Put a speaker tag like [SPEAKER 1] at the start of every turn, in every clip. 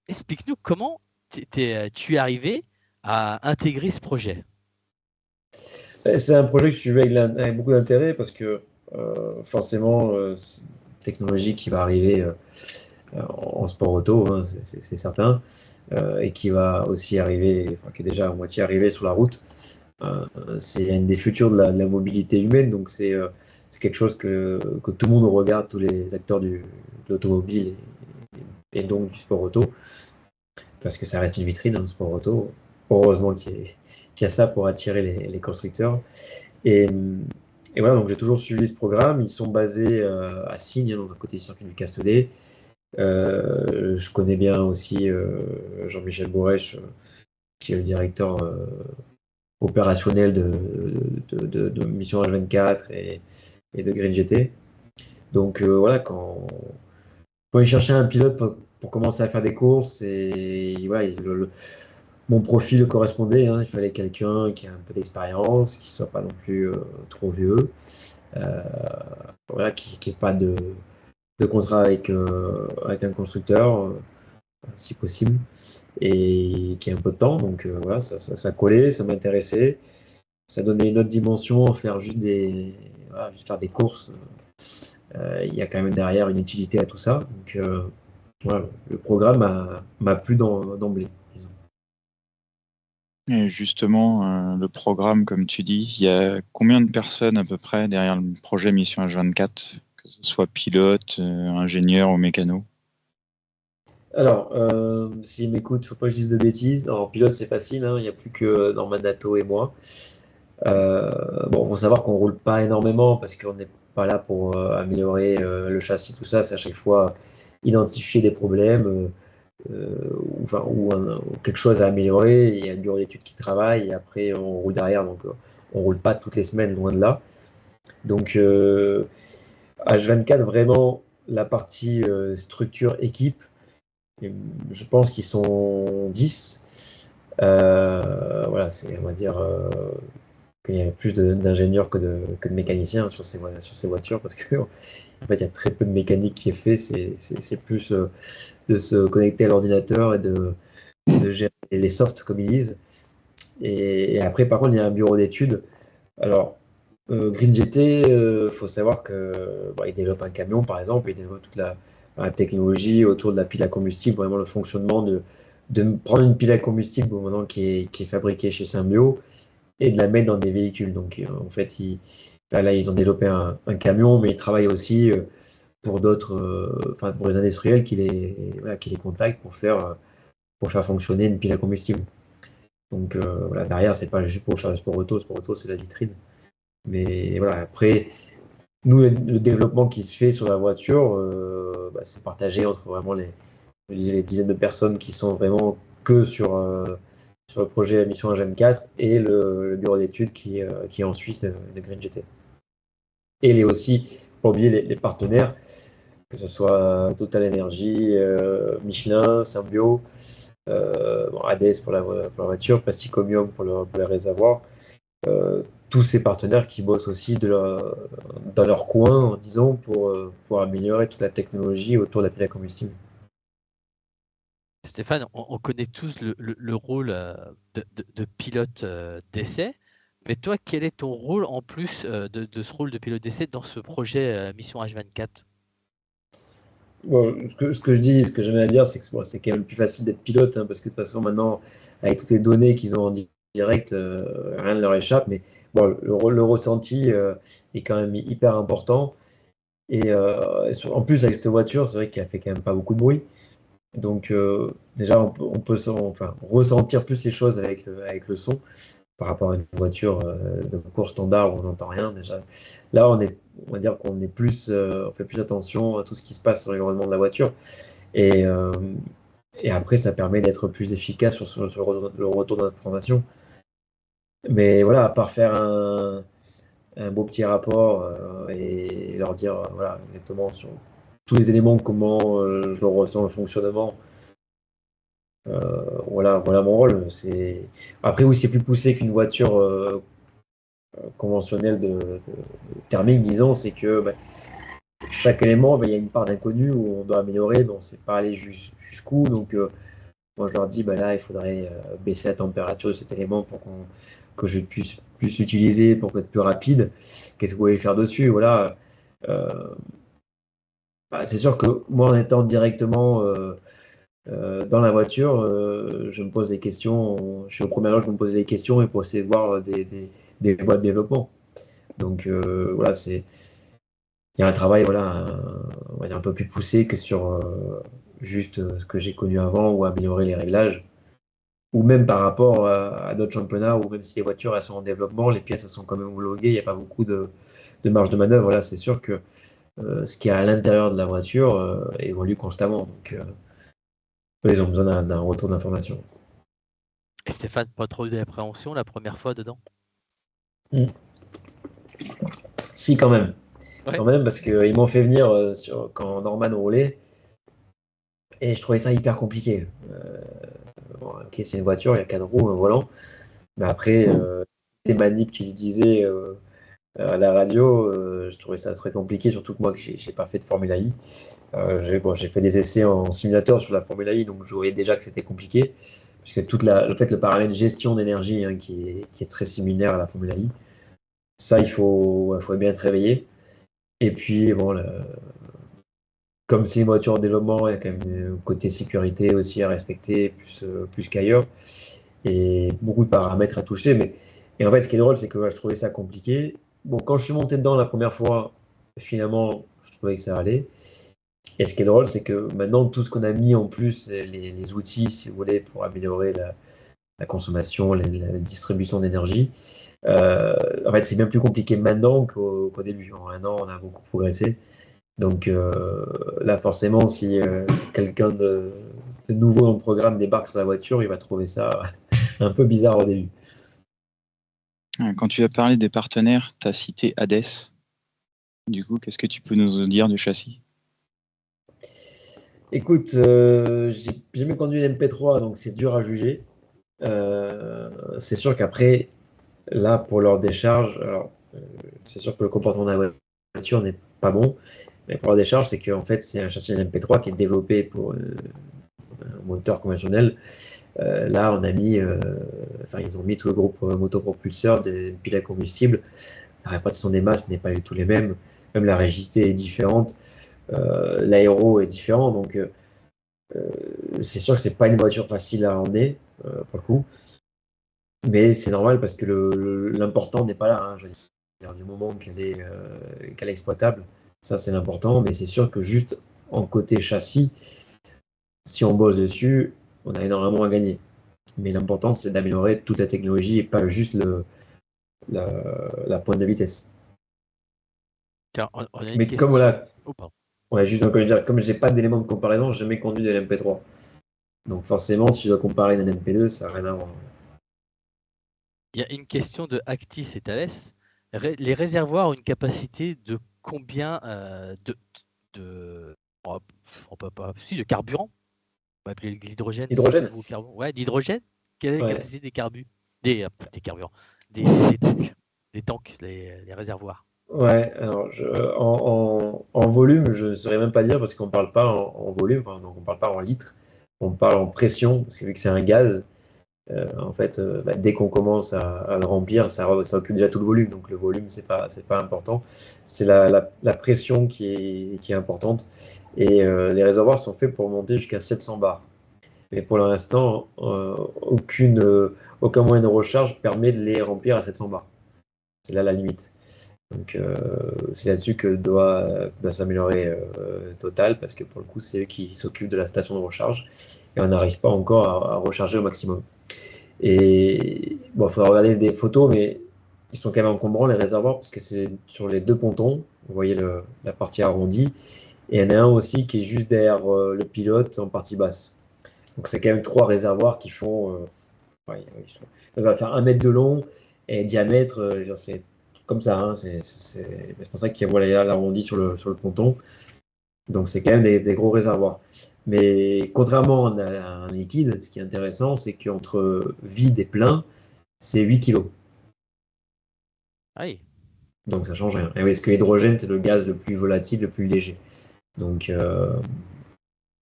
[SPEAKER 1] explique-nous comment tu es arrivé à intégrer ce projet.
[SPEAKER 2] C'est un projet que je suivais avec beaucoup d'intérêt parce que forcément, c'est une technologie qui va arriver en sport auto, hein, c'est certain, et qui va aussi arriver, enfin, qui est déjà à moitié arrivée sur la route. C'est une des futures de la mobilité humaine, donc c'est quelque chose que tout le monde regarde, tous les acteurs de l'automobile et donc du sport auto, parce que ça reste une vitrine, hein, le sport auto. Heureusement qu'il y a ça pour attirer les constructeurs. Et, et voilà, donc j'ai toujours suivi ce programme. Ils sont basés à Signes, hein, donc à côté du circuit du Castellet. Je connais bien aussi Jean-Michel Bourrech, qui est le directeur opérationnel de Mission H24 et de Green GT. Donc voilà, quand ils cherchaient un pilote pour commencer à faire des courses, et voilà, mon profil correspondait, hein, il fallait quelqu'un qui a un peu d'expérience, qui soit pas non plus trop vieux, euh, voilà, qui n'ait pas de contrat avec un constructeur, si possible, et qui ait un peu de temps. Donc voilà, ça collait, ça m'intéressait. Ça donnait une autre dimension, faire voilà, juste faire des courses. Il y a quand même derrière une utilité à tout ça. Donc voilà, le programme m'a plu d'emblée, disons.
[SPEAKER 3] Et justement, le programme, comme tu dis, il y a combien de personnes à peu près derrière le projet Mission H24, que ce soit pilote, ingénieur ou mécano?
[SPEAKER 2] Alors, s'il m'écoute, faut pas que je dise de bêtises. Alors, en pilote, c'est facile, hein, il n'y a plus que Norman Nato et moi. Bon, faut savoir qu'on roule pas énormément parce qu'on n'est pas là pour améliorer le châssis, tout ça. C'est à chaque fois identifier des problèmes ou quelque chose à améliorer. Il y a le bureau d'études qui travaille et après on roule derrière. Donc on roule pas toutes les semaines, loin de là. Donc H24, vraiment la partie structure équipe, et je pense qu'ils sont 10. Voilà, on va dire qu'il y a plus d'ingénieurs que de mécaniciens sur ces voitures parce que en fait, il y a très peu de mécanique qui est fait. C'est plus de se connecter à l'ordinateur et de gérer les softs, comme ils disent. Et après, par contre, il y a un bureau d'études. Alors, Green GT, faut savoir que il développe un camion, par exemple, il développe toute la technologie autour de la pile à combustible, vraiment le fonctionnement de prendre une pile à combustible au moment qui est fabriquée chez Symbio et de la mettre dans des véhicules. Donc, en fait, là, ils ont développé un camion, mais ils travaillent aussi pour d'autres, enfin, pour les industriels voilà, qui les contactent pour faire fonctionner une pile à combustible. Donc, voilà, derrière, c'est pas juste pour faire le sport auto. Le sport auto, c'est la vitrine. Mais voilà, après, nous, le développement qui se fait sur la voiture, c'est partagé entre vraiment les dizaines de personnes qui sont vraiment que sur le projet Mission HM4 et le bureau d'études qui est en Suisse de Green GT. Et les aussi, pour oublier les partenaires, que ce soit Total Energy, Michelin, Symbio, ADS pour la voiture, Plasticomium pour les réservoirs. Tous ces partenaires qui bossent aussi dans leur coin, disons, pour améliorer toute la technologie autour de la pile à combustible.
[SPEAKER 1] Stéphane, on connaît tous le rôle de pilote d'essai, mais toi, quel est ton rôle en plus de ce rôle de pilote d'essai dans ce projet Mission H24?
[SPEAKER 2] Bon, ce que je dis, ce que j'aime à dire, c'est que bon, c'est quand même plus facile d'être pilote, hein, parce que de toute façon, maintenant, avec toutes les données qu'ils ont en direct, rien ne leur échappe. Mais bon, le ressenti est quand même hyper important. Et en plus, avec cette voiture, c'est vrai qu'elle fait quand même pas beaucoup de bruit. Donc, déjà, on peut enfin, ressentir plus les choses avec le son par rapport à une voiture de course standard où on n'entend rien déjà. Là, on va dire qu'on est on fait plus attention à tout ce qui se passe sur l'environnement de la voiture. Et, euh, et après, ça permet d'être plus efficace sur le retour d'information. Mais voilà, à part faire un beau petit rapport et leur dire voilà, exactement sur tous les éléments, comment je le ressens, le fonctionnement. Voilà mon rôle. Après, oui, c'est plus poussé qu'une voiture conventionnelle thermique, disons, c'est que chaque élément, il y a une part d'inconnu où on doit améliorer, mais on ne sait pas aller jusqu'où. Donc, Moi, je leur dis, bah là, il faudrait baisser la température de cet élément pour que je puisse plus l'utiliser, pour être plus rapide. Qu'est-ce que vous pouvez faire dessus? Voilà. Euh, Bah, c'est sûr que moi, en étant directement dans la voiture, je me pose des questions. Je suis au premier rang, je me pose des questions et pour essayer de voir des voies de développement. Donc voilà, il y a un travail voilà, on va dire un peu plus poussé que sur juste ce que j'ai connu avant ou améliorer les réglages. Ou même par rapport à d'autres championnats, où même si les voitures elles sont en développement, les pièces elles sont quand même homologuées, il n'y a pas beaucoup de marge de manœuvre. Là, c'est sûr que ce qui est à l'intérieur de la voiture évolue constamment. Donc, eux, ils ont besoin d'un retour d'information.
[SPEAKER 1] Et Stéphane, pas trop d'appréhension la première fois dedans?
[SPEAKER 2] Si, quand même.
[SPEAKER 1] Ouais.
[SPEAKER 2] Quand même, parce qu'ils m'ont fait venir quand Norman roulait, et je trouvais ça hyper compliqué. Bon, ok, c'est une voiture, il y a 4 roues, un volant, mais après, les manips qu'il disait à la radio, je trouvais ça très compliqué, surtout que moi, que j'ai pas fait de Formula I. J'ai fait des essais en simulateur sur la Formula I, donc je voyais déjà que c'était compliqué, puisque le paramètre gestion d'énergie hein, qui est très similaire à la Formula I, ça, il faut bien être réveillé. Et puis, bon, comme c'est une voiture en développement, il y a quand même un côté sécurité aussi à respecter, plus qu'ailleurs, et beaucoup de paramètres à toucher. Et en fait, ce qui est drôle, c'est que ouais, je trouvais ça compliqué. Bon, quand je suis monté dedans la première fois, finalement, je trouvais que ça allait. Et ce qui est drôle, c'est que maintenant, tout ce qu'on a mis en plus, les outils, si vous voulez, pour améliorer la consommation, la distribution d'énergie, en fait, c'est bien plus compliqué maintenant qu'au début. En un an, on a beaucoup progressé. Donc là, forcément, si quelqu'un de nouveau dans le programme débarque sur la voiture, il va trouver ça un peu bizarre au début.
[SPEAKER 3] Quand tu as parlé des partenaires, tu as cité Hades. Du coup, qu'est-ce que tu peux nous dire du châssis?
[SPEAKER 2] Écoute, j'ai jamais conduit une MP3, donc c'est dur à juger. C'est sûr qu'après, là, pour leur décharge, alors, c'est sûr que le comportement de la voiture n'est pas bon, mais pour leur décharge, c'est qu'en fait, c'est un châssis MP3 qui est développé pour un moteur conventionnel. Là, ils ont mis tout le groupe motopropulseur des piles à combustible. La répartition des masses n'est pas du tout les mêmes. Même la rigidité est différente. L'aéro est différent. Donc, c'est sûr que c'est pas une voiture facile à emmener, pour le coup. Mais c'est normal parce que l'important n'est pas là. Hein, je veux dire, du moment qu'elle est exploitable, ça c'est l'important. Mais c'est sûr que juste en côté châssis, si on bosse dessus, on a énormément à gagner. Mais l'important c'est d'améliorer toute la technologie et pas juste la pointe de vitesse.
[SPEAKER 1] Tiens, on a une
[SPEAKER 2] Mais comme
[SPEAKER 1] question.
[SPEAKER 2] voilà,
[SPEAKER 1] Oh, pardon.
[SPEAKER 2] ouais, juste encore dire, comme j'ai pas d'éléments de comparaison, j'ai jamais conduit de l'MP3. Donc forcément, si je dois comparer une MP2, ça n'a rien à voir.
[SPEAKER 1] Il y a une question de Actis et Thales. Les réservoirs ont une capacité de combien de, on peut pas, si, de carburant? On va appeler l'hydrogène.
[SPEAKER 2] Hydrogène?
[SPEAKER 1] Ouais, d'hydrogène. Quelle est la
[SPEAKER 2] Ouais.
[SPEAKER 1] capacité des carburants, des tanks, les réservoirs?
[SPEAKER 2] Ouais, alors en volume, je ne saurais même pas dire parce qu'on ne parle pas en volume, enfin, donc on ne parle pas en litres, on parle en pression, parce que vu que c'est un gaz, en fait, dès qu'on commence à le remplir, ça occupe déjà tout le volume, donc le volume, c'est pas important. C'est la pression qui est importante. Et les réservoirs sont faits pour monter jusqu'à 700 bars. Mais pour l'instant, aucun moyen de recharge permet de les remplir à 700 bars. C'est là la limite. Donc c'est là-dessus que doit s'améliorer Total, parce que pour le coup, c'est eux qui s'occupent de la station de recharge et on n'arrive pas encore à recharger au maximum. Et bon, il faudra regarder des photos, mais ils sont quand même encombrants les réservoirs parce que c'est sur les deux pontons, vous voyez la partie arrondie, et il y en a un aussi qui est juste derrière le pilote en partie basse. Donc c'est quand même 3 réservoirs qui font, ouais, ça va faire 1 mètre de long et diamètre, c'est comme ça, hein, c'est pour ça qu'il y a voilà, l'arrondi sur le ponton. Donc c'est quand même des gros réservoirs. Mais contrairement à un liquide, ce qui est intéressant, c'est qu'entre vide et plein, c'est 8 kg.
[SPEAKER 1] Ah oui.
[SPEAKER 2] Donc ça change rien. Et oui, parce que l'hydrogène, c'est le gaz le plus volatile, le plus léger. Donc il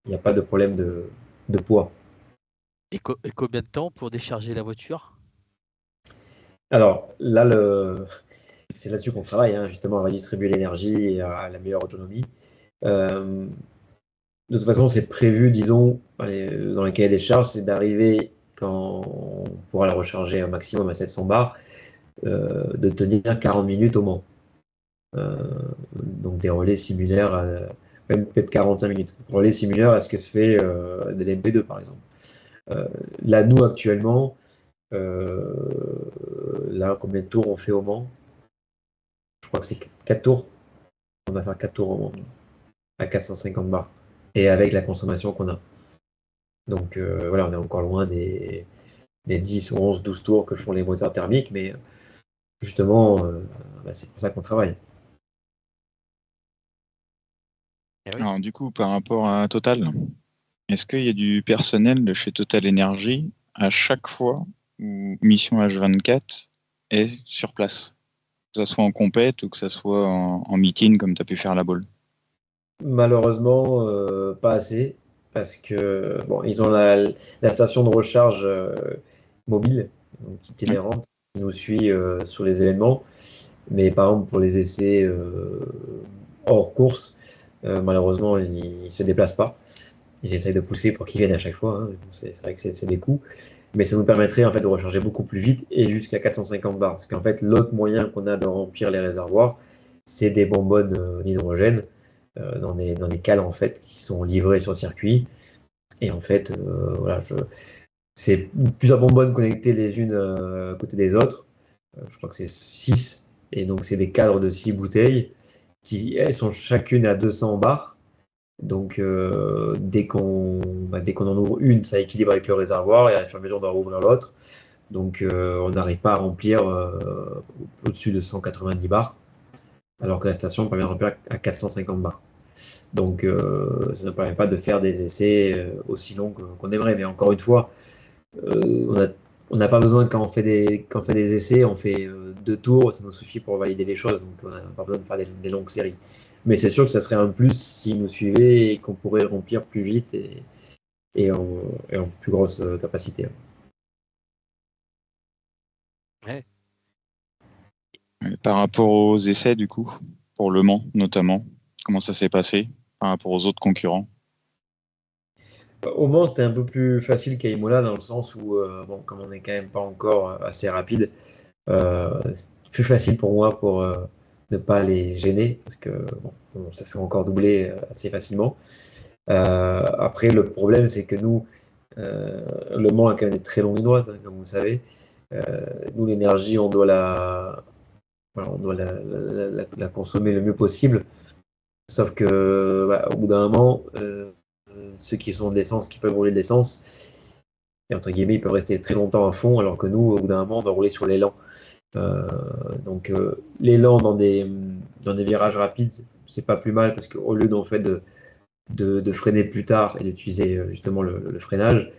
[SPEAKER 2] n'y a pas de problème de poids.
[SPEAKER 1] Et combien de temps pour décharger la voiture?
[SPEAKER 2] Alors là, c'est là-dessus qu'on travaille, hein, justement, à redistribuer l'énergie et à la meilleure autonomie. Euh, de toute façon, c'est prévu, disons, dans le cahier des charges, c'est d'arriver quand on pourra la recharger un maximum à 700 bars, de tenir 40 minutes au Mans. Euh, donc des relais similaires à même peut-être 45 minutes. Relais similaires à ce que se fait de l'MP2 par exemple. Euh, Là, nous actuellement, euh, là, combien de tours on fait au Mans? Je crois que c'est 4 tours. On va faire 4 tours au Mans à 450 bars. Et avec la consommation qu'on a. Donc voilà, on est encore loin des 10, 11, 12 tours que font les moteurs thermiques, mais justement, c'est pour ça qu'on travaille.
[SPEAKER 1] Eh oui.
[SPEAKER 3] Alors, du coup, par rapport à Total, est-ce qu'il y a du personnel de chez Total Energy à chaque fois où Mission H24 est sur place? Que ça soit en compète ou que ça soit en meeting comme tu as pu faire à la Baule.
[SPEAKER 2] Malheureusement, pas assez, parce que bon, ils ont la station de recharge mobile, donc
[SPEAKER 3] Oui.
[SPEAKER 2] itinérante, qui nous suit sur les événements. Mais par exemple, pour les essais hors course, malheureusement, ils ne se déplacent pas. J'essaye de pousser pour qu'ils viennent à chaque fois, hein. C'est vrai que c'est des coûts. Mais ça nous permettrait en fait de recharger beaucoup plus vite et jusqu'à 450 bars. Parce qu'en fait, l'autre moyen qu'on a de remplir les réservoirs, c'est des bonbonnes d'hydrogène dans des cales en fait qui sont livrées sur circuit. Et en fait, voilà, c'est plusieurs bonbonnes connectées les unes à côté des autres. Je crois que c'est 6. Et donc, c'est des cadres de 6 bouteilles qui, elles, sont chacune à 200 bars. Donc, dès qu'on en ouvre une, ça équilibre avec le réservoir et à la fur et à mesure, on doit rouvrir l'autre. Donc, on n'arrive pas à remplir au-dessus de 190 bars, alors que la station permet de remplir à 450 bars. Donc, ça ne permet pas de faire des essais aussi longs qu'on aimerait. Mais encore une fois, euh, on n'a pas besoin, quand on fait des essais, on fait 2 tours, ça nous suffit pour valider les choses. Donc, on n'a pas besoin de faire des longues séries. Mais c'est sûr que ça serait un plus s'ils nous suivaient et qu'on pourrait le remplir plus vite et en plus grosse capacité.
[SPEAKER 1] Ouais.
[SPEAKER 3] Et par rapport aux essais, du coup, pour Le Mans notamment, comment ça s'est passé par rapport aux autres concurrents?
[SPEAKER 2] Au Mans, c'était un peu plus facile qu'à Imola dans le sens où, bon, comme on n'est quand même pas encore assez rapide, c'est plus facile pour moi pour ne pas les gêner parce que bon, ça fait encore doubler assez facilement. Après, le problème, c'est que nous, Le Mans a quand même des très longues droites, hein, comme vous le savez. Nous, l'énergie, voilà, on doit la consommer le mieux possible. Sauf que, bah, au bout d'un moment, ceux qui sont de l'essence, qui peuvent rouler de l'essence, et entre guillemets, ils peuvent rester très longtemps à fond, alors que nous, au bout d'un moment, on doit rouler sur l'élan. Euh, donc, l'élan dans des virages rapides, c'est pas plus mal parce qu'au lieu d'en fait de freiner plus tard et d'utiliser justement le freinage,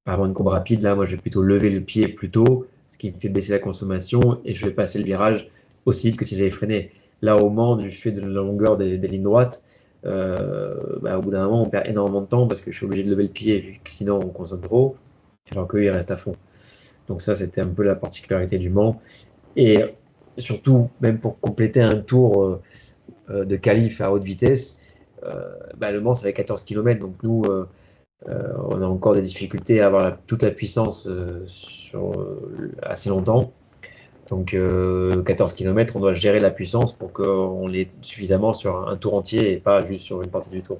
[SPEAKER 2] avant une courbe rapide, là, moi, je vais plutôt lever le pied plus tôt, ce qui me fait baisser la consommation et je vais passer le virage aussi vite que si j'avais freiné. Là, au Mans, du fait de la longueur des lignes droites, bah, au bout d'un moment, on perd énormément de temps parce que je suis obligé de lever le pied, vu que sinon on consomme trop, alors qu'eux, ils restent à fond. Donc ça, c'était un peu la particularité du Mans. Et surtout, même pour compléter un tour de qualif à haute vitesse, bah, le Mans, ça fait 14 km. Donc nous, on a encore des difficultés à avoir toute la puissance assez longtemps. Donc 14 km, on doit gérer la puissance pour qu'on l'ait suffisamment sur un tour entier et pas juste sur une partie du tour.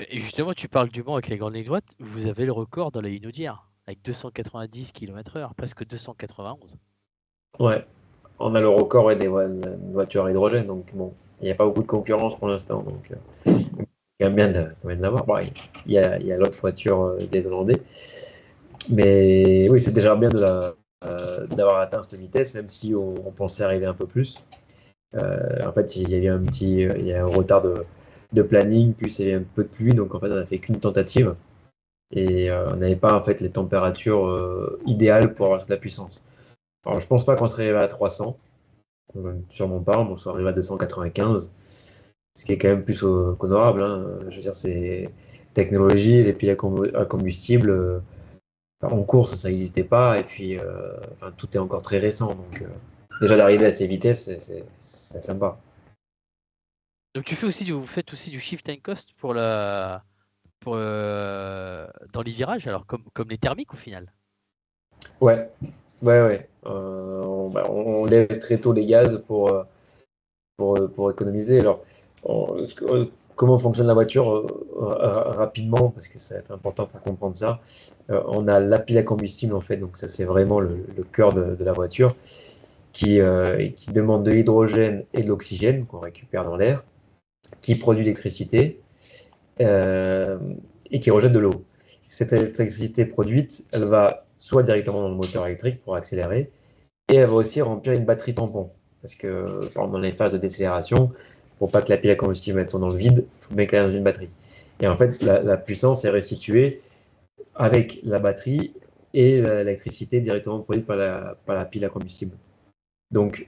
[SPEAKER 1] Et justement, tu parles du Mans avec les grandes lignes droites. Vous avez le record dans la ligne Audière, avec 290 km/h, presque 291.
[SPEAKER 2] Ouais, on a le record ouais, des voitures à hydrogène, donc bon, il n'y a pas beaucoup de concurrence pour l'instant, donc il y a bien de l'avoir. Bon, il y a l'autre voiture des Hollandais, mais oui, c'est déjà bien d'avoir atteint cette vitesse, même si on pensait arriver un peu plus. En fait, il y a eu il y a un retard de planning, puis il y a eu un peu de pluie, donc en fait, on n'a fait qu'une tentative et on n'avait pas en fait les températures idéales pour avoir toute la puissance. Alors, je pense pas qu'on serait arrivé à 300, sûrement pas, on serait arrivé à 295, ce qui est quand même plus qu'honorable, hein. Je veux dire, technologie, les piles à combustible, en course, ça n'existait pas. Et puis, tout est encore très récent. Donc, déjà d'arriver à ces vitesses, c'est sympa.
[SPEAKER 1] Donc vous faites aussi du shift and coast pour dans les virages, alors comme les thermiques au final.
[SPEAKER 2] Ouais. On lève très tôt les gaz pour économiser. Alors, comment fonctionne la voiture rapidement, parce que ça va être important pour comprendre ça. On a la pile à combustible, en fait, donc ça, c'est vraiment le cœur de la voiture, qui demande de l'hydrogène et de l'oxygène qu'on récupère dans l'air, qui produit l'électricité et qui rejette de l'eau. Cette électricité produite, elle va soit directement dans le moteur électrique pour accélérer, et elle va aussi remplir une batterie tampon. Parce que, par exemple, dans les phases de décélération, pour pas que la pile à combustible tourne dans le vide, il faut mettre dans une batterie. Et en fait, la puissance est restituée avec la batterie et l'électricité directement produite par la pile à combustible. Donc,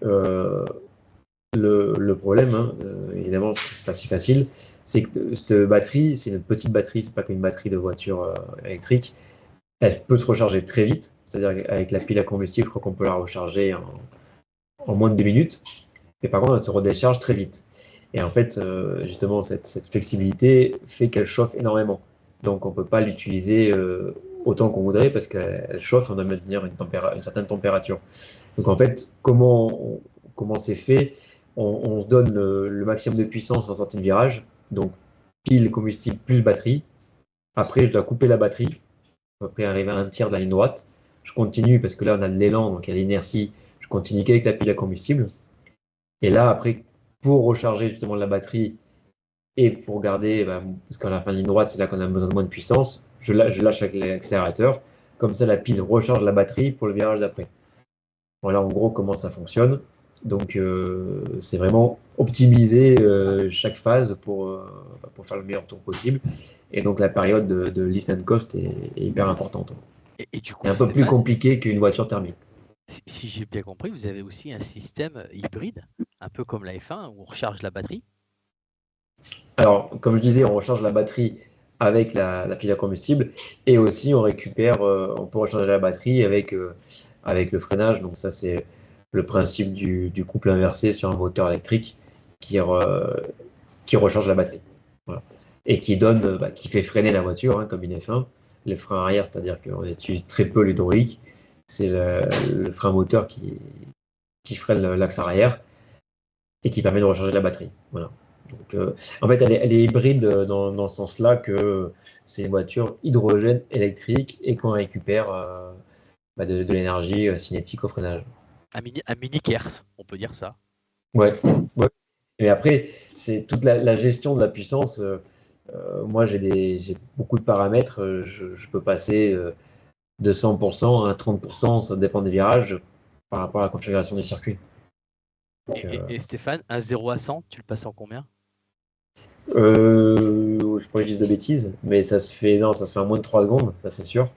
[SPEAKER 2] le problème, évidemment, c'est pas si facile, c'est que cette batterie, c'est une petite batterie, c'est pas qu'une batterie de voiture électrique. Elle peut se recharger très vite, c'est-à-dire qu'avec la pile à combustible, je crois qu'on peut la recharger en moins de 2 minutes. Mais par contre, elle se redécharge très vite. Et en fait, justement, cette flexibilité fait qu'elle chauffe énormément. Donc, on ne peut pas l'utiliser autant qu'on voudrait parce qu'elle chauffe, on doit maintenir une certaine température. Donc, en fait, comment c'est fait? On se donne le maximum de puissance en sortie de virage. Donc, pile, combustible plus batterie. Après, je dois couper la batterie. Après, arriver à un tiers de la ligne droite. Je continue parce que là, on a de l'élan, donc il y a l'inertie. Je continue qu'avec la pile à combustible. Et là, après, pour recharger justement la batterie et pour garder, parce qu'à la fin de ligne droite, c'est là qu'on a besoin de moins de puissance, je lâche avec l'accélérateur. Comme ça, la pile recharge la batterie pour le virage d'après. Voilà en gros comment ça fonctionne. Donc, c'est vraiment optimiser chaque phase pour faire le meilleur tour possible. Et donc, la période de lift and coast est hyper importante.
[SPEAKER 1] Et du coup,
[SPEAKER 2] C'est un peu plus compliqué qu'une voiture thermique.
[SPEAKER 1] Si j'ai bien compris, vous avez aussi un système hybride, un peu comme la F1, où on recharge la batterie.
[SPEAKER 2] Alors, comme je disais, on recharge la batterie avec la pile à combustible et aussi on peut recharger la batterie avec le freinage. Donc ça, c'est le principe du couple inversé sur un moteur électrique qui recharge la batterie. Voilà. Et qui fait freiner la voiture, comme une F1. Les freins arrière, c'est-à-dire qu'on utilise très peu l'hydraulique. C'est le frein moteur qui freine l'axe arrière et qui permet de recharger la batterie. Voilà. Donc, en fait, elle est hybride dans ce sens-là que c'est une voiture hydrogène électrique et qu'on récupère de l'énergie cinétique au freinage.
[SPEAKER 1] Un mini Kers, on peut dire ça.
[SPEAKER 2] Ouais. Et après, c'est toute la gestion de la puissance. Moi, j'ai beaucoup de paramètres. Je peux passer de 100% à 30%, ça dépend des virages, par rapport à la configuration du circuit. Donc,
[SPEAKER 1] et Stéphane, un 0 à 100, tu le passes en combien?
[SPEAKER 2] Je pourrais dire de bêtises, mais ça se fait en moins de 3 secondes, ça c'est sûr.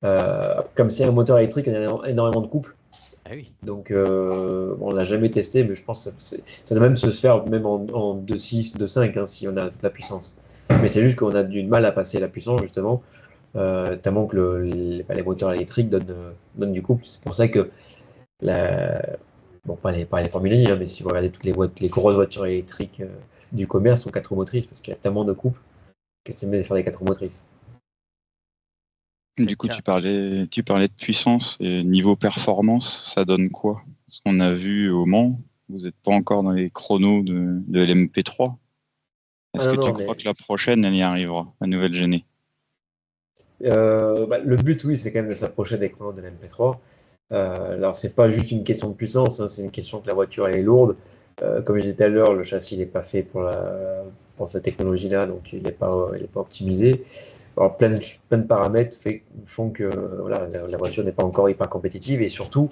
[SPEAKER 2] Comme c'est un moteur électrique, il y a énormément de couples.
[SPEAKER 1] Ah oui.
[SPEAKER 2] Donc, on l'a jamais testé, mais je pense que ça doit même se faire même en 2.6, 2.5 si on a de la puissance. Mais c'est juste qu'on a du mal à passer la puissance, justement, tellement que les moteurs électriques donnent du couple. C'est pour ça que, pas les Formule 1, mais si vous regardez toutes les grosses voitures électriques du commerce sont 4 roues motrices, parce qu'il y a tellement de couples que c'est mieux de faire des 4 roues motrices.
[SPEAKER 3] Du coup, tu parlais de puissance et niveau performance, ça donne quoi? Ce qu'on a vu au Mans, vous n'êtes pas encore dans les chronos de l'MP3. Est-ce que tu crois que la prochaine, elle y arrivera, la nouvelle Géné?
[SPEAKER 2] Le but, oui, c'est quand même de s'approcher des chronos de l'MP3. Alors, c'est pas juste une question de puissance, c'est une question que la voiture elle est lourde. Comme je disais tout à l'heure, le châssis n'est pas fait pour cette technologie-là, donc il n'est pas optimisé. Alors, plein de paramètres font que la voiture n'est pas encore hyper compétitive et surtout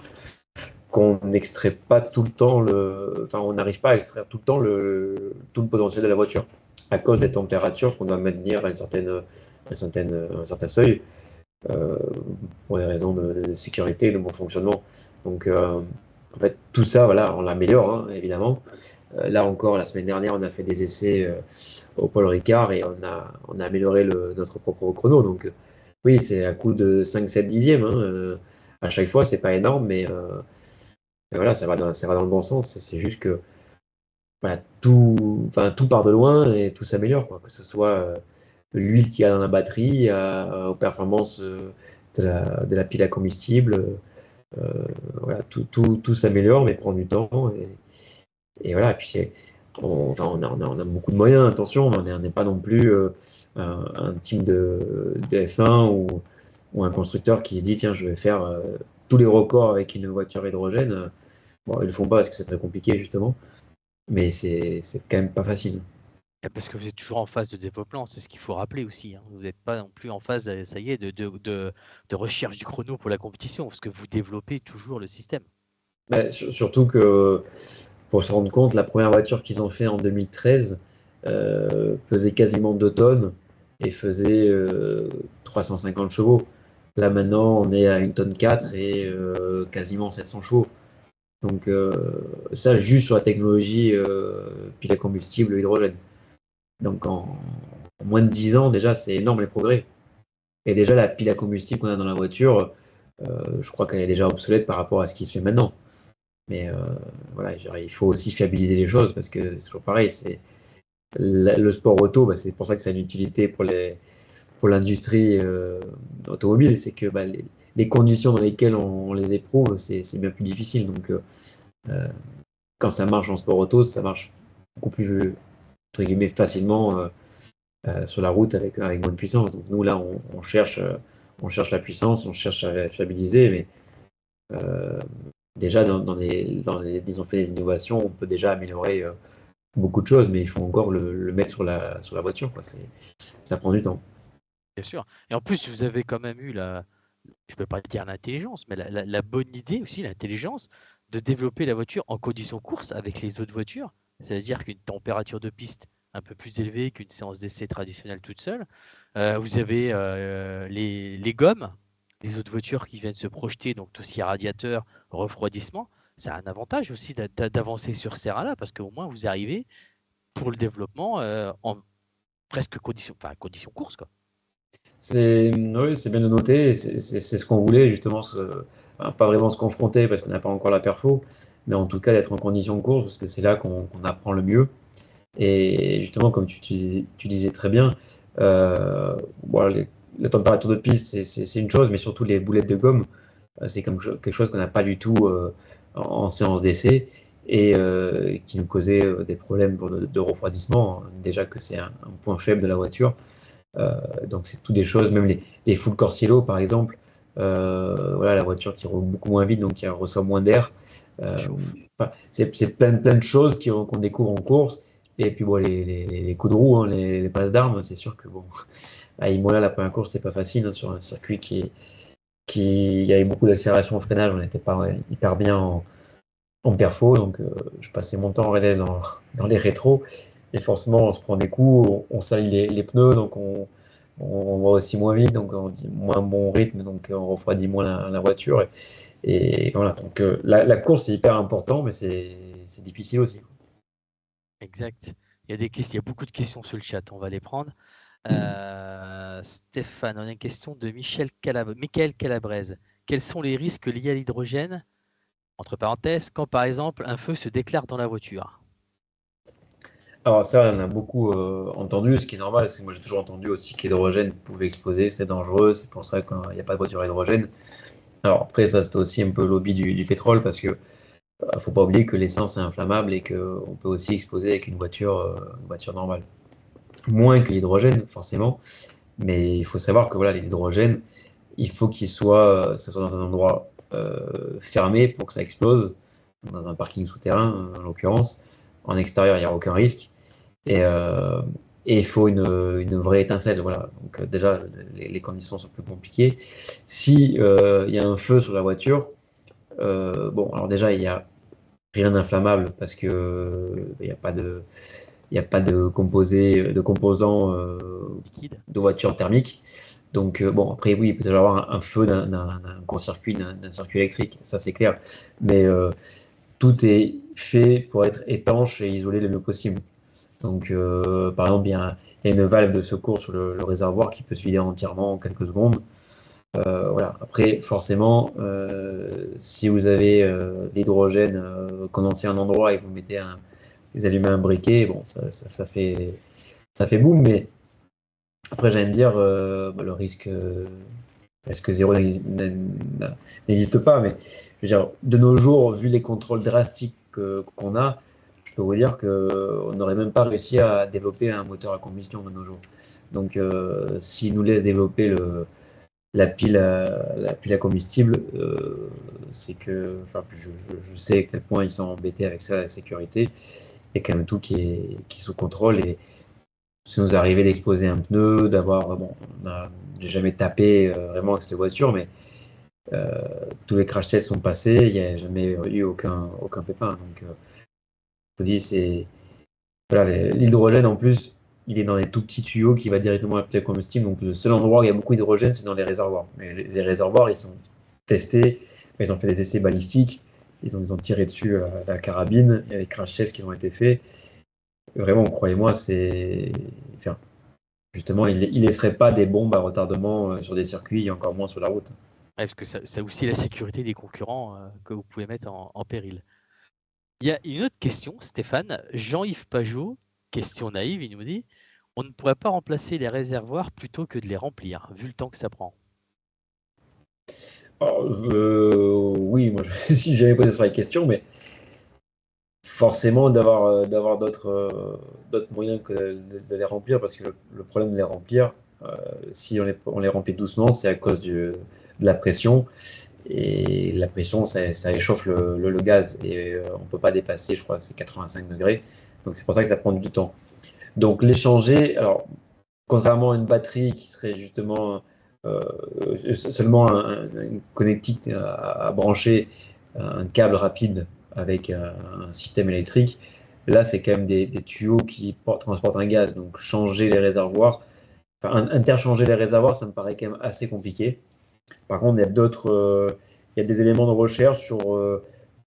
[SPEAKER 2] qu'on n'extrait pas tout le temps on n'arrive pas à extraire tout le temps tout le potentiel de la voiture à cause des températures qu'on doit maintenir à un certain seuil pour des raisons de sécurité et de bon fonctionnement. Donc, en fait, tout ça, on l'améliore, évidemment. Là encore, la semaine dernière, on a fait des essais au Paul Ricard et on a amélioré notre propre chrono. Donc, oui, c'est à coup de 5-7 dixièmes. Hein, à chaque fois, c'est pas énorme, mais voilà, ça va dans le bon sens. C'est juste que voilà, tout part de loin et tout s'améliore, quoi. Que ce soit l'huile qu'il y a dans la batterie, aux performances de la pile à combustible. Voilà, tout s'améliore, mais prend du temps. Et voilà, et puis on a beaucoup de moyens, attention, on n'est pas non plus un team de F1 ou un constructeur qui se dit, tiens, je vais faire tous les records avec une voiture hydrogène. Bon, ils le font pas parce que c'est très compliqué, justement, mais c'est quand même pas facile.
[SPEAKER 1] Parce que vous êtes toujours en phase de développement, c'est ce qu'il faut rappeler aussi, hein. Vous n'êtes pas non plus en phase, ça y est, de recherche du chrono pour la compétition, parce que vous développez toujours le système.
[SPEAKER 2] Surtout que, pour se rendre compte, la première voiture qu'ils ont fait en 2013 pesait quasiment 2 tonnes et faisait 350 chevaux. Là maintenant, on est à 1 tonne 4 et quasiment 700 chevaux. Donc ça, juste sur la technologie pile à combustible hydrogène. Donc en moins de 10 ans, déjà, c'est énorme les progrès. Et déjà, la pile à combustible qu'on a dans la voiture, je crois qu'elle est déjà obsolète par rapport à ce qui se fait maintenant. Mais voilà, je dirais, il faut aussi fiabiliser les choses parce que c'est toujours pareil. Le sport auto, c'est pour ça que c'est une utilité pour l'industrie automobile. C'est que les conditions dans lesquelles on les éprouve, c'est bien plus difficile. Donc, quand ça marche en sport auto, ça marche beaucoup plus entre guillemets, facilement sur la route avec moins de puissance. Donc, nous, là, on cherche la puissance, on cherche à fiabiliser, mais euh, déjà, ils ont fait des innovations, on peut déjà améliorer beaucoup de choses, mais il faut encore le mettre sur la voiture, quoi. Ça prend du temps.
[SPEAKER 1] Bien sûr. Et en plus, vous avez quand même eu je peux pas dire l'intelligence, mais la bonne idée aussi, l'intelligence, de développer la voiture en conditions course avec les autres voitures. C'est-à-dire qu'une température de piste un peu plus élevée qu'une séance d'essai traditionnelle toute seule. Vous avez les gommes des autres voitures qui viennent se projeter, donc tout ce qui est radiateur, refroidissement. C'est un avantage aussi d'avancer sur ce terrain-là, parce qu'au moins vous arrivez pour le développement en presque conditions course, quoi.
[SPEAKER 2] Oui, c'est bien de noter, c'est ce qu'on voulait, justement, pas vraiment se confronter parce qu'on n'a pas encore la perfo, mais en tout cas d'être en condition de course, parce que c'est là qu'on apprend le mieux. Et justement, comme tu disais très bien, bon, la température de piste, c'est une chose, mais surtout les boulettes de gomme, c'est quelque chose qu'on n'a pas du tout en séance d'essai et qui nous causait des problèmes de refroidissement, hein. Déjà que c'est un point faible de la voiture. Donc, c'est tout des choses, même les full Corsilo, par exemple. Voilà, la voiture qui roule beaucoup moins vite, donc qui reçoit moins d'air.
[SPEAKER 1] Ça
[SPEAKER 2] Euh,
[SPEAKER 1] chauffe.
[SPEAKER 2] c'est plein de choses qu'on découvre en course. Et puis, bon, les coups de roue, hein, les passes d'armes, c'est sûr que, bon, à Imola, la première course, c'était pas facile, hein, sur un circuit il y avait beaucoup d'accélération au freinage. On n'était pas hyper bien en perfo, donc je passais mon temps en réalité dans les rétros. Et forcément, on se prend des coups, on salit les pneus, donc on va aussi moins vite, donc on dit moins bon rythme, donc on refroidit moins la voiture. Et voilà, donc la course, c'est hyper important, mais c'est difficile aussi.
[SPEAKER 1] Exact. Il y a beaucoup de questions sur le chat, on va les prendre. Stéphane, on a une question de Michael Calabrese. Quels sont les risques liés à l'hydrogène, entre parenthèses, quand par exemple un feu se déclare dans la voiture?
[SPEAKER 2] Alors ça, on a beaucoup entendu, ce qui est normal, c'est que moi j'ai toujours entendu aussi que l'hydrogène pouvait exploser, c'était dangereux, c'est pour ça qu'il n'y a pas de voiture à hydrogène. Alors après, ça c'était aussi un peu le lobby du pétrole, parce que faut pas oublier que l'essence est inflammable et qu'on peut aussi exploser avec une voiture normale. Moins que l'hydrogène, forcément, mais il faut savoir que voilà, l'hydrogène, il faut ça soit dans un endroit fermé pour que ça explose, dans un parking souterrain en l'occurrence. En extérieur, il n'y a aucun risque. Et, euh, et il faut une vraie étincelle. Voilà. Donc déjà, les conditions sont plus compliquées. Si il y a un feu sur la voiture, bon, alors déjà, il n'y a rien d'inflammable parce que il n'y a pas de composants
[SPEAKER 1] Liquide?
[SPEAKER 2] de voiture thermique. Donc, bon, après, oui, il peut y avoir un feu d'un court-circuit, d'un circuit électrique, ça c'est clair. Mais fait pour être étanche et isolé le mieux possible. Donc, par exemple, il y a une valve de secours sur le réservoir qui peut se vider entièrement en quelques secondes. Voilà. Après, forcément, si vous avez l'hydrogène condensé à un endroit et vous allumez un briquet, bon, ça fait boum, mais après, j'allais me dire, le risque, est-ce que zéro n'existe pas, mais je veux dire, de nos jours, vu les contrôles drastiques qu'on a, je peux vous dire qu'on n'aurait même pas réussi à développer un moteur à combustion de nos jours. Donc, s'ils nous laissent développer la pile à combustible, c'est que, enfin, je sais à quel point ils sont embêtés avec ça, la sécurité. Il y a quand même tout qui est sous contrôle. Et ça nous est arrivé d'exploser un pneu, bon, j'ai jamais tapé vraiment avec cette voiture, mais euh, tous les crash tests sont passés, il n'y a jamais eu aucun pépin. Donc, je vous dis, voilà, l'hydrogène en plus, il est dans des tout petits tuyaux qui va directement à la pile à combustible. Donc, le seul endroit où il y a beaucoup d'hydrogène, c'est dans les réservoirs. Mais les réservoirs, ils sont testés, ils ont fait des essais balistiques, ils ont tiré dessus la carabine, il y a des crash tests qui ont été faits. Vraiment, croyez-moi, enfin, justement, il ne laisserait pas des bombes à retardement sur des circuits et encore moins sur la route.
[SPEAKER 1] Parce que ça aussi la sécurité des concurrents que vous pouvez mettre en péril. Il y a une autre question, Stéphane. Jean-Yves Pajot, question naïve, il nous dit on ne pourrait pas remplacer les réservoirs plutôt que de les remplir, vu le temps que ça prend.
[SPEAKER 2] Alors, oui, moi je me suis jamais posé sur la question, mais forcément d'avoir d'autres moyens que de les remplir, parce que le problème de les remplir, si on les remplit doucement, c'est à cause de la pression. Et la pression, ça échauffe le gaz. Et on ne peut pas dépasser, je crois, c'est 85 degrés. Donc c'est pour ça que ça prend du temps. Donc l'échanger, alors contrairement à une batterie qui serait justement seulement une connectique à brancher un câble rapide avec un système électrique, là c'est quand même des tuyaux qui transportent un gaz. Donc changer les réservoirs, enfin, interchanger les réservoirs, ça me paraît quand même assez compliqué. Par contre, il y a des éléments de recherche sur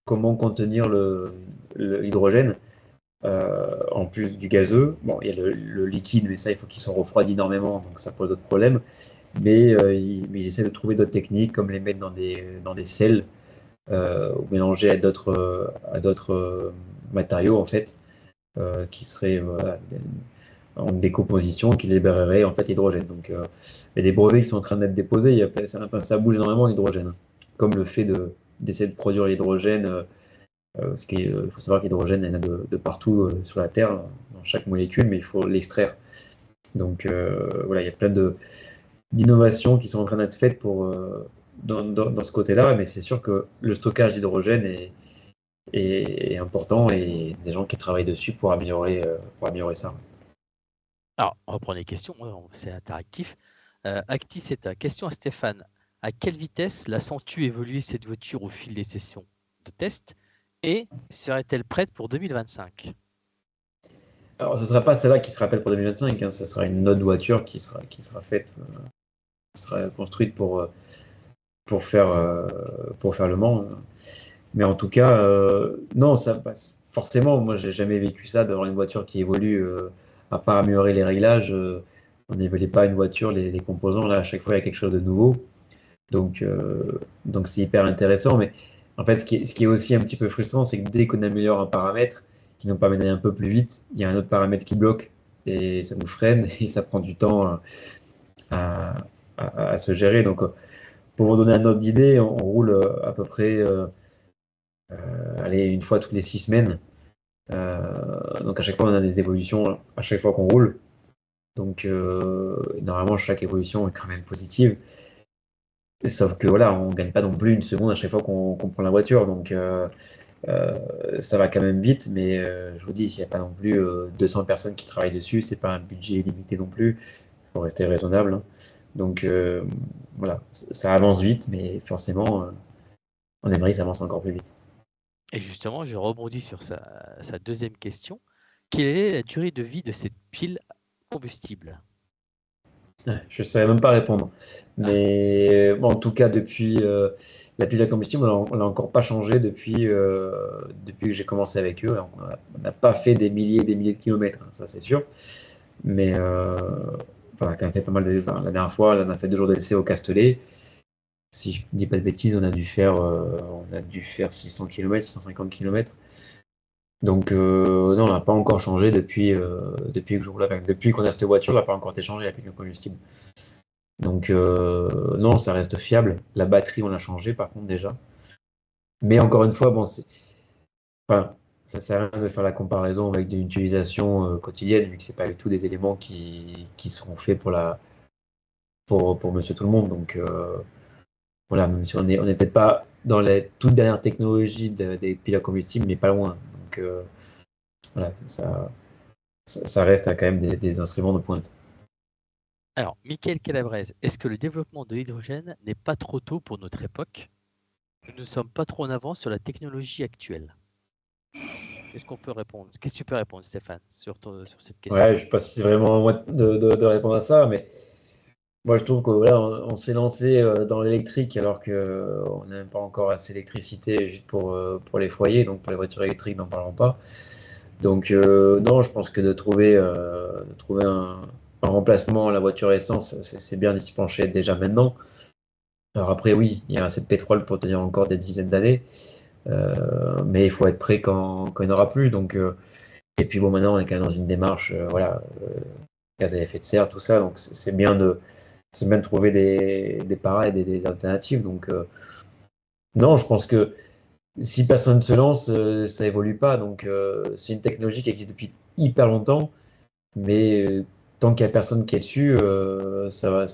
[SPEAKER 2] comment contenir l'hydrogène en plus du gazeux. Bon, il y a le liquide, mais ça, il faut qu'il soit refroidi énormément, donc ça pose d'autres problèmes. Mais ils essaient de trouver d'autres techniques, comme les mettre dans des sels ou mélanger à d'autres matériaux, en fait, qui seraient voilà, en décomposition, qui libéreraient en fait l'hydrogène. Donc, il y a des brevets qui sont en train d'être déposés. Ça bouge énormément l'hydrogène, comme le fait d'essayer de produire l'hydrogène. Parce qu'il faut savoir que l'hydrogène, il y en a de partout sur la Terre, dans chaque molécule, mais il faut l'extraire. Donc voilà, il y a plein d'innovations qui sont en train d'être faites dans ce côté-là, mais c'est sûr que le stockage d'hydrogène est important et des gens qui travaillent dessus pour améliorer ça.
[SPEAKER 1] Alors, on reprend les questions, c'est interactif. Acti, c'est ta question à Stéphane. À quelle vitesse la sens-tu évoluer cette voiture au fil des sessions de test et serait-elle prête pour 2025?
[SPEAKER 2] Alors, ce ne sera pas celle-là qui se rappelle pour 2025, hein, ce sera une autre voiture qui sera faite, qui sera construite pour faire le Mans. Mais en tout cas, non, ça passe. Forcément, moi, j'ai jamais vécu ça d'avoir une voiture qui évolue, à part améliorer les réglages. On n'évalue pas une voiture, les composants. Là, à chaque fois, il y a quelque chose de nouveau. Donc c'est hyper intéressant. Mais en fait, ce qui est aussi un petit peu frustrant, c'est que dès qu'on améliore un paramètre qui nous permet d'aller un peu plus vite, il y a un autre paramètre qui bloque et ça nous freine et ça prend du temps à, à se gérer. Donc, pour vous donner un ordre d'idée, on roule à peu près allez, une fois toutes les 6 semaines. Donc à chaque fois, on a des évolutions à chaque fois qu'on roule. Donc normalement, chaque évolution est quand même positive. Sauf que voilà, on ne gagne pas non plus une seconde à chaque fois qu'on prend la voiture. Donc ça va quand même vite, mais je vous dis, il n'y a pas non plus 200 personnes qui travaillent dessus. C'est pas un budget limité non plus. Il faut rester raisonnable, hein. Donc voilà, ça avance vite, mais forcément, on aimerait que ça avance encore plus vite.
[SPEAKER 1] Et justement, je rebondis sur sa deuxième question. Quelle est la durée de vie de cette pile combustible?
[SPEAKER 2] Je ne saurais même pas répondre. Mais bon, en tout cas, depuis la pile à combustible, on l'a encore pas changé depuis que j'ai commencé avec eux. On n'a pas fait des milliers de kilomètres, hein, ça c'est sûr. Mais on a quand même fait pas mal de. Enfin, la dernière fois, on a fait 2 jours d'essai au Castellet. Si je ne dis pas de bêtises, on a dû faire 600 km, 650 km. Donc, non, on n'a pas encore changé depuis que je roule avec. Depuis qu'on a cette voiture, elle n'a pas encore été changée, la pile de combustible. Donc, non, ça reste fiable. La batterie, on l'a changée, par contre, déjà. Mais encore une fois, bon, enfin, ça sert à rien de faire la comparaison avec une utilisation quotidienne, vu que c'est pas du tout des éléments qui seront faits pour Monsieur Tout-le-Monde. Donc, voilà, même si on est peut-être pas dans les toutes dernières technologies des piles à combustible, mais pas loin. Donc, voilà, ça reste quand même des instruments de pointe.
[SPEAKER 1] Alors, Michael Calabrese, est-ce que le développement de l'hydrogène n'est pas trop tôt pour notre époque? Nous ne sommes pas trop en avance sur la technologie actuelle. Qu'est-ce qu'on peut répondre? Qu'est-ce que tu peux répondre, Stéphane, sur cette question?
[SPEAKER 2] Ouais, je ne sais pas si c'est vraiment à moi de répondre à ça, mais moi je trouve que voilà, on s'est lancé dans l'électrique alors qu'on n'a même pas encore assez d'électricité juste pour les foyers, donc pour les voitures électriques, n'en parlons pas. Donc non, je pense que de trouver un remplacement à la voiture essence, c'est bien d'y se pencher déjà maintenant. Alors après, oui, il y a assez de pétrole pour tenir encore des dizaines d'années, mais il faut être prêt quand il n'y en aura plus. Donc, et puis bon, maintenant, on est quand même dans une démarche, voilà, gaz à effet de serre, tout ça. Donc c'est bien de trouver des pareils, des alternatives. Donc non, je pense que si personne ne se lance, ça évolue pas. Donc c'est une technologie qui existe depuis hyper longtemps, mais tant qu'il n'y a personne qui est dessus, ça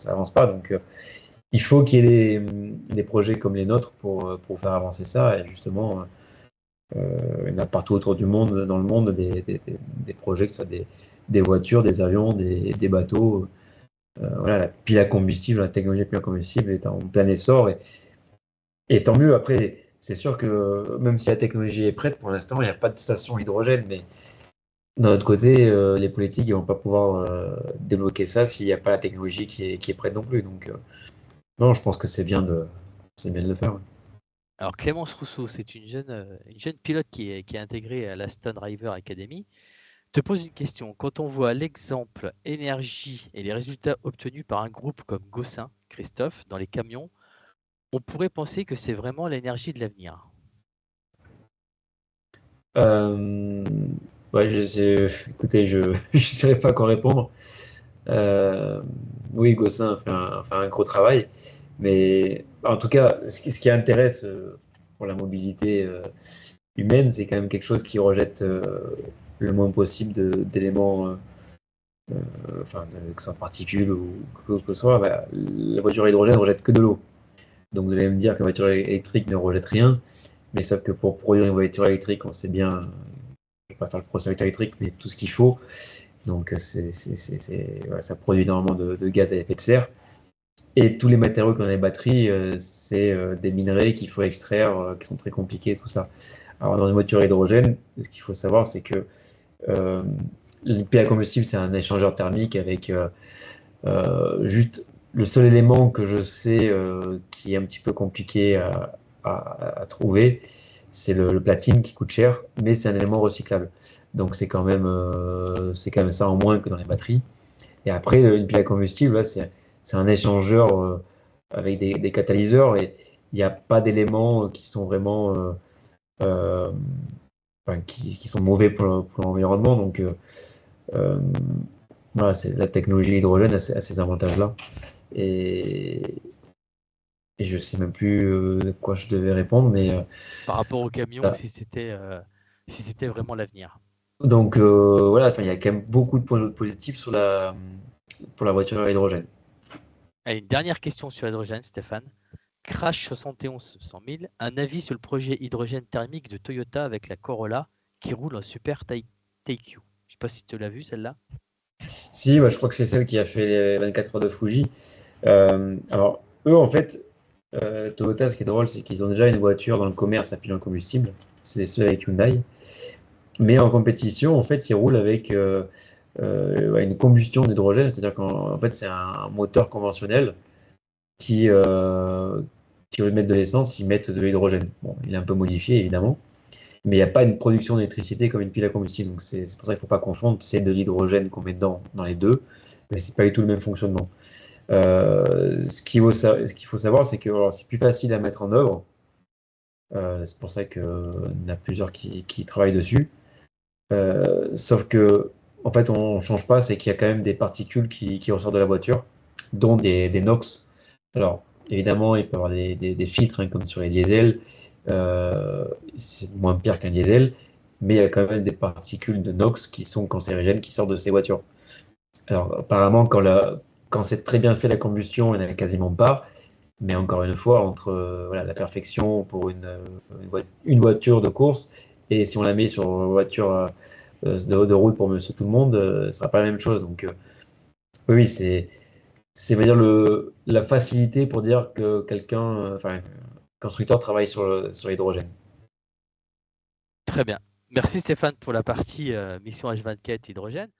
[SPEAKER 2] avance pas. Donc il faut qu'il y ait des projets comme les nôtres pour faire avancer ça. Et justement, il y en a partout autour du monde, dans le monde, des projets, que ce soit des voitures, des avions, des bateaux. Voilà, la pile à combustible, la technologie de pile à combustible est en plein essor. Et tant mieux. Après, c'est sûr que même si la technologie est prête, pour l'instant, il n'y a pas de station hydrogène. Mais d'un autre côté, les politiques ne vont pas pouvoir débloquer ça s'il n'y a pas la technologie qui est prête non plus. Donc, non, je pense que c'est bien de le faire. Ouais.
[SPEAKER 1] Alors, Clémence Rousseau, c'est une jeune pilote qui est intégrée à la Stone Driver Academy. Te pose une question. Quand on voit l'exemple énergie et les résultats obtenus par un groupe comme Gossin, Christophe, dans les camions, on pourrait penser que c'est vraiment l'énergie de l'avenir.
[SPEAKER 2] Euh, ouais, écoutez, je ne saurais pas quoi répondre. Euh, oui, Gossin fait un gros travail, mais en tout cas, ce qui intéresse pour la mobilité humaine, c'est quand même quelque chose qui rejette le moins possible d'éléments, enfin, que ce soit particules ou quelque chose que ce soit. Bah, la voiture à hydrogène ne rejette que de l'eau. Donc vous allez me dire que la voiture électrique ne rejette rien, mais sauf que pour produire une voiture électrique, on sait bien, je ne vais pas faire le processus électrique, mais tout ce qu'il faut. Donc voilà, ça produit énormément de gaz à effet de serre. Et tous les matériaux qu'on a dans les batteries, c'est des minerais qu'il faut extraire, qui sont très compliqués, tout ça. Alors dans une voiture à hydrogène, ce qu'il faut savoir, c'est que euh, le pile à combustible, c'est un échangeur thermique avec juste le seul élément que je sais qui est un petit peu compliqué à trouver, c'est le platine qui coûte cher, mais c'est un élément recyclable. Donc c'est quand même ça en moins que dans les batteries. Et après, une pile à combustible, là, c'est un échangeur avec des catalyseurs et il n'y a pas d'éléments qui sont vraiment euh, enfin, qui sont mauvais pour l'environnement. Donc euh, voilà, la technologie hydrogène a ces avantages-là. Et, et je sais même plus de quoi je devais répondre, mais
[SPEAKER 1] Par rapport au camion,
[SPEAKER 2] voilà.
[SPEAKER 1] si c'était vraiment l'avenir.
[SPEAKER 2] Donc voilà, enfin, il y a quand même beaucoup de points positifs pour la voiture à hydrogène.
[SPEAKER 1] Allez, une dernière question sur l'hydrogène, Stéphane. Crash 71 100 000, un avis sur le projet hydrogène thermique de Toyota avec la Corolla qui roule en Super Taycan. Je ne sais pas si tu l'as vu celle-là.
[SPEAKER 2] Si, je crois que c'est celle qui a fait les 24 heures de Fuji. Alors, eux, en fait, Toyota, ce qui est drôle, c'est qu'ils ont déjà une voiture dans le commerce à pile en combustible. C'est ceux avec Hyundai. Mais en compétition, en fait, ils roulent avec une combustion d'hydrogène, c'est-à-dire qu'en fait, c'est un moteur conventionnel qui, au lieu de mettre de l'essence, ils mettent de l'hydrogène. Bon, il est un peu modifié, évidemment, mais il n'y a pas une production d'électricité comme une pile à combustible. Donc, c'est pour ça qu'il ne faut pas confondre. C'est de l'hydrogène qu'on met dans les deux, mais c'est pas du tout le même fonctionnement. Ce qu'il faut savoir, c'est que alors, c'est plus facile à mettre en œuvre. C'est pour ça qu'il y en a plusieurs qui travaillent dessus. Sauf que, en fait, on ne change pas, c'est qu'il y a quand même des particules qui ressortent de la voiture, dont des NOx. Alors, évidemment, il peut y avoir des filtres, hein, comme sur les diesels. C'est moins pire qu'un diesel, mais il y a quand même des particules de NOx qui sont cancérigènes qui sortent de ces voitures. Alors, apparemment, quand c'est très bien fait la combustion, il n'y en a quasiment pas. Mais encore une fois, entre voilà, la perfection pour une voiture de course et si on la met sur une voiture de route pour monsieur tout le monde, ce ne sera pas la même chose. Donc, oui, c'est veut dire la facilité pour dire que un constructeur travaille sur l'hydrogène.
[SPEAKER 1] Très bien. Merci Stéphane pour la partie mission H24 hydrogène.